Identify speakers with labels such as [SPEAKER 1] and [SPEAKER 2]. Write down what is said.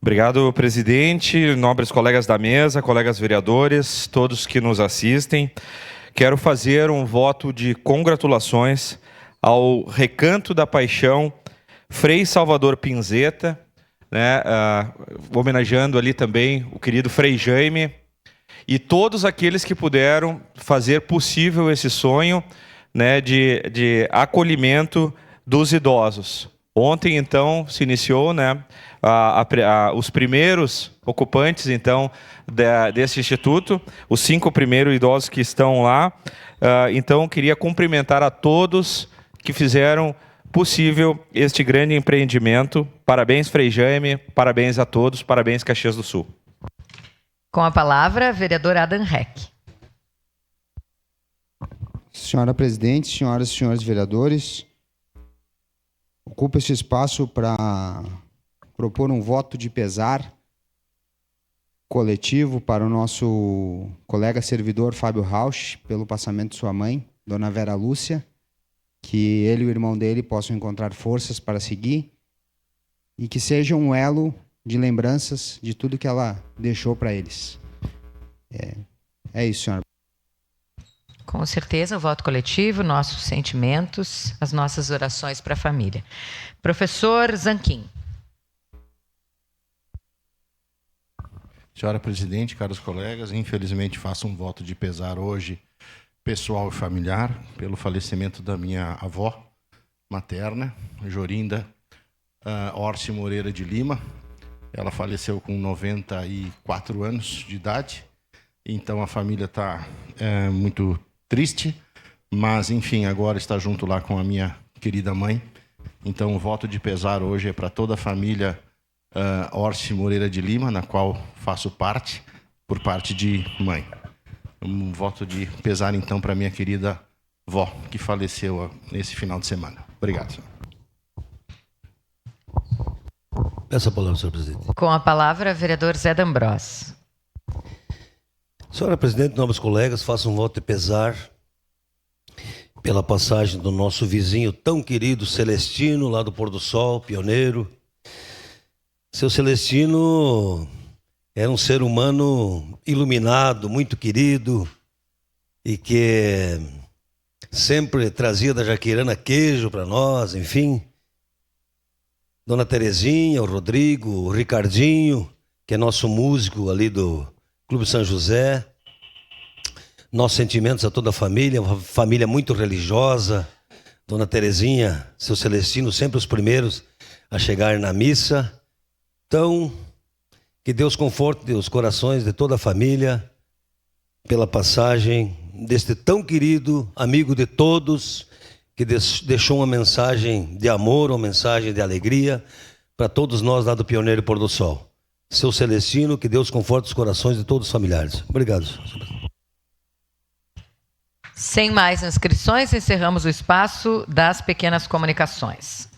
[SPEAKER 1] Obrigado, presidente, nobres colegas da mesa, colegas vereadores, todos que nos assistem. Quero fazer um voto de congratulações ao Recanto da Paixão, Frei Salvador Pinzeta, né, homenageando ali também o querido Frei Jaime, e todos aqueles que puderam fazer possível esse sonho, né, de acolhimento dos idosos. Ontem, então, se iniciou, né, os primeiros ocupantes, então, desse instituto, os 5 primeiros idosos que estão lá. Então, queria cumprimentar a todos que fizeram possível este grande empreendimento. Parabéns, Frei Jaime, parabéns a todos, parabéns, Caxias do Sul.
[SPEAKER 2] Com a palavra, vereador Adam Heck.
[SPEAKER 3] Senhora presidente, senhoras e senhores vereadores, ocupo este espaço para propor um voto de pesar coletivo para o nosso colega servidor Fábio Rauch, pelo passamento de sua mãe, dona Vera Lúcia, que ele e o irmão dele possam encontrar forças para seguir e que seja um elo de lembranças de tudo que ela deixou para eles. É isso, senhora.
[SPEAKER 2] Com certeza, o voto coletivo, nossos sentimentos, as nossas orações para a família. Professor Zanquim.
[SPEAKER 4] Senhora presidente, caros colegas, infelizmente faço um voto de pesar hoje, pessoal e familiar, pelo falecimento da minha avó materna, Jorinda Orsi Moreira de Lima. Ela faleceu com 94 anos de idade, então a família está muito triste, mas, enfim, agora está junto lá com a minha querida mãe. Então, o voto de pesar hoje é para toda a família Orsi Moreira de Lima, na qual faço parte, por parte de mãe. Um voto de pesar, então, para minha querida vó, que faleceu nesse final de semana. Obrigado, senhor.
[SPEAKER 5] Peço a palavra, senhor presidente.
[SPEAKER 2] Com a palavra, vereador Zé D'Ambrós.
[SPEAKER 5] Senhora presidente, nobres colegas, faço um voto de pesar pela passagem do nosso vizinho tão querido Celestino, lá do Pôr do Sol, pioneiro. Seu Celestino era um ser humano iluminado, muito querido, e que sempre trazia da Jaqueirana queijo para nós, enfim. Dona Terezinha, o Rodrigo, o Ricardinho, que é nosso músico ali do Clube São José. Nossos sentimentos a toda a família, uma família muito religiosa. Dona Terezinha, seu Celestino, sempre os primeiros a chegar na missa. Então, que Deus conforte os corações de toda a família pela passagem deste tão querido amigo de todos, que deixou uma mensagem de amor, uma mensagem de alegria para todos nós lá do Pioneiro Pôr do Sol. Seu Celestino, que Deus conforte os corações de todos os familiares. Obrigado.
[SPEAKER 2] Sem mais inscrições, encerramos o espaço das pequenas comunicações.